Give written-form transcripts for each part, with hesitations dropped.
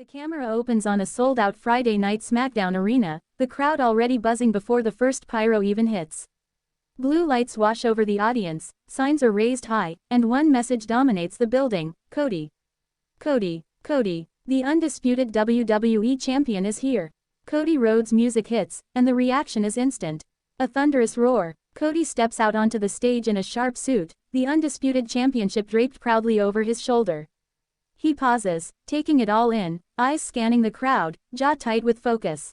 The camera opens on a sold-out Friday night Smackdown arena, the crowd already buzzing before the first pyro even hits. Blue lights wash over the audience, signs are raised high, and one message dominates the building: Cody. Cody, Cody, the undisputed WWE champion is here. Cody Rhodes' music hits, and the reaction is instant. A thunderous roar. Cody steps out onto the stage in a sharp suit, the undisputed championship draped proudly over his shoulder. He pauses, taking it all in, eyes scanning the crowd, jaw tight with focus.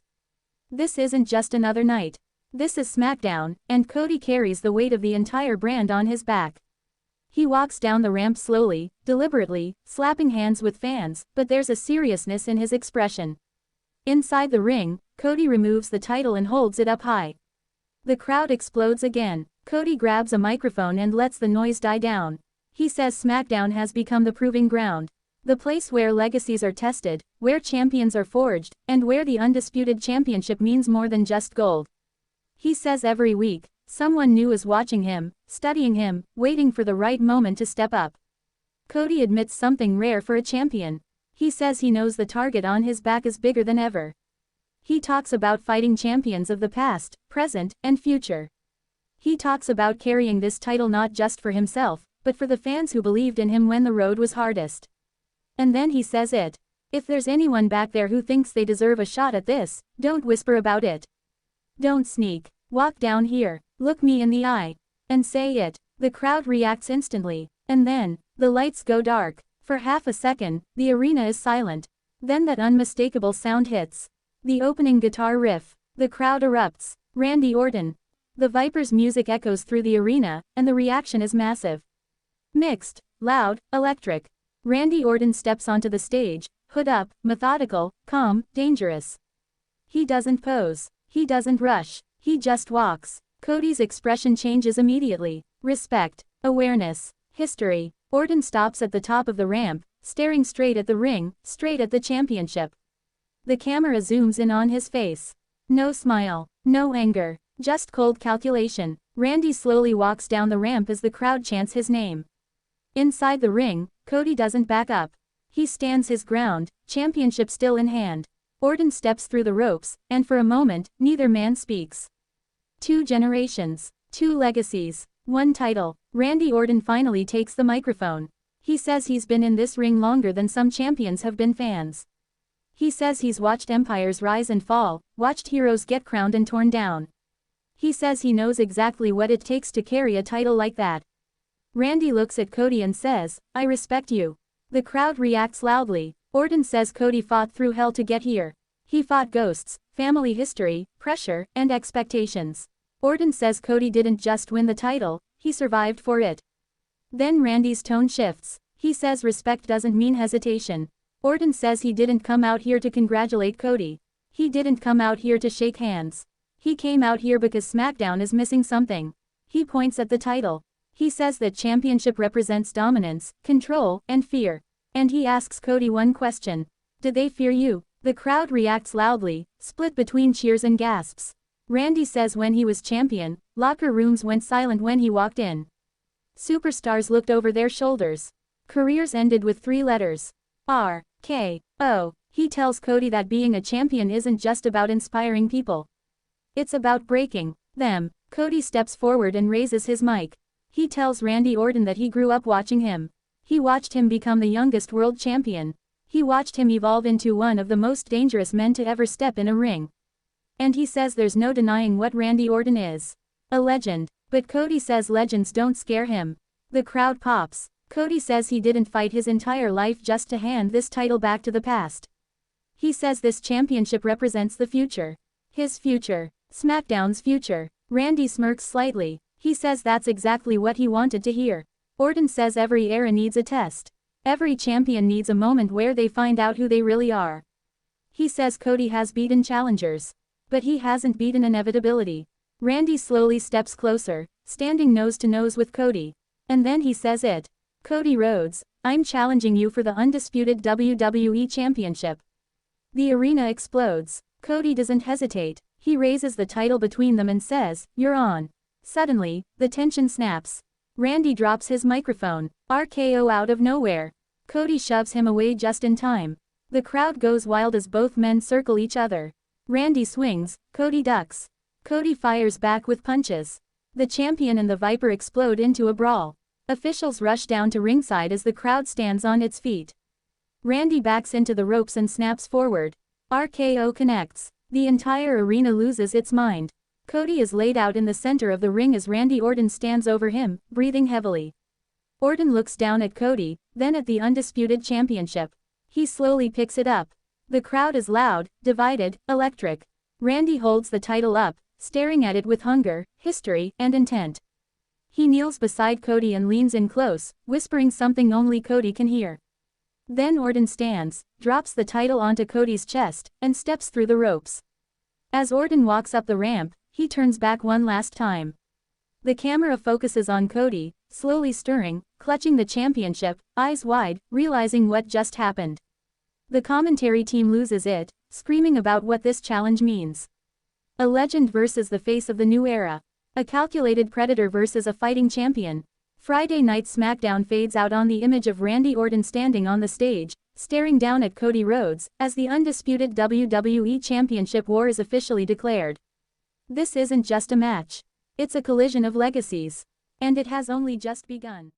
This isn't just another night. This is Smackdown, and Cody carries the weight of the entire brand on his back. He walks down the ramp slowly, deliberately, slapping hands with fans, but there's a seriousness in his expression. Inside the ring, Cody removes the title and holds it up high. The crowd explodes again. Cody grabs a microphone and lets the noise die down. He says Smackdown has become the proving ground. The place where legacies are tested, where champions are forged, and where the undisputed championship means more than just gold. He says every week, someone new is watching him, studying him, waiting for the right moment to step up. Cody admits something rare for a champion. He says he knows the target on his back is bigger than ever. He talks about fighting champions of the past, present, and future. He talks about carrying this title not just for himself, but for the fans who believed in him when the road was hardest. And then he says it. If there's anyone back there who thinks they deserve a shot at this, don't whisper about it. Don't sneak. Walk down here, look me in the eye, and say it. The crowd reacts instantly, and then, the lights go dark. For half a second, the arena is silent. Then that unmistakable sound hits. The opening guitar riff. The crowd erupts. Randy Orton. The Viper's music echoes through the arena, and the reaction is massive. Mixed, loud, electric. Randy Orton steps onto the stage, hood up, methodical, calm, dangerous. He doesn't pose. He doesn't rush. He just walks. Cody's expression changes immediately. Respect, awareness, history. Orton stops at the top of the ramp, staring straight at the ring, straight at the championship. The camera zooms in on his face. No smile, no anger, just cold calculation. Randy slowly walks down the ramp as the crowd chants his name. Inside the ring, Cody doesn't back up. He stands his ground, championship still in hand. Orton steps through the ropes, and for a moment, neither man speaks. 2 generations, 2 legacies, 1 title. Randy Orton finally takes the microphone. He says he's been in this ring longer than some champions have been fans. He says he's watched empires rise and fall, watched heroes get crowned and torn down. He says he knows exactly what it takes to carry a title like that. Randy looks at Cody and says, "I respect you." The crowd reacts loudly. Orton says Cody fought through hell to get here. He fought ghosts, family history, pressure, and expectations. Orton says Cody didn't just win the title, he survived for it. Then Randy's tone shifts. He says respect doesn't mean hesitation. Orton says he didn't come out here to congratulate Cody. He didn't come out here to shake hands. He came out here because SmackDown is missing something. He points at the title. He says that championship represents dominance, control, and fear. And he asks Cody one question. Did they fear you? The crowd reacts loudly, split between cheers and gasps. Randy says when he was champion, locker rooms went silent when he walked in. Superstars looked over their shoulders. Careers ended with 3 letters. R.K.O. He tells Cody that being a champion isn't just about inspiring people. It's about breaking them. Cody steps forward and raises his mic. He tells Randy Orton that he grew up watching him. He watched him become the youngest world champion. He watched him evolve into one of the most dangerous men to ever step in a ring. And he says there's no denying what Randy Orton is. A legend. But Cody says legends don't scare him. The crowd pops. Cody says he didn't fight his entire life just to hand this title back to the past. He says this championship represents the future. His future. SmackDown's future. Randy smirks slightly. He says that's exactly what he wanted to hear. Orton says every era needs a test. Every champion needs a moment where they find out who they really are. He says Cody has beaten challengers. But he hasn't beaten inevitability. Randy slowly steps closer, standing nose to nose with Cody. And then he says it. Cody Rhodes, I'm challenging you for the undisputed WWE Championship. The arena explodes. Cody doesn't hesitate. He raises the title between them and says, "You're on." Suddenly, the tension snaps. Randy drops his microphone. RKO out of nowhere. Cody shoves him away just in time. The crowd goes wild as both men circle each other. Randy swings, Cody ducks. Cody fires back with punches. The champion and the Viper explode into a brawl. Officials rush down to ringside as the crowd stands on its feet. Randy backs into the ropes and snaps forward. RKO connects. The entire arena loses its mind. Cody is laid out in the center of the ring as Randy Orton stands over him, breathing heavily. Orton looks down at Cody, then at the undisputed championship. He slowly picks it up. The crowd is loud, divided, electric. Randy holds the title up, staring at it with hunger, history, and intent. He kneels beside Cody and leans in close, whispering something only Cody can hear. Then Orton stands, drops the title onto Cody's chest, and steps through the ropes. As Orton walks up the ramp, he turns back one last time. The camera focuses on Cody, slowly stirring, clutching the championship, eyes wide, realizing what just happened. The commentary team loses it, screaming about what this challenge means. A legend versus the face of the new era. A calculated predator versus a fighting champion. Friday Night Smackdown fades out on the image of Randy Orton standing on the stage, staring down at Cody Rhodes, as the undisputed WWE Championship war is officially declared. This isn't just a match. It's a collision of legacies. And it has only just begun.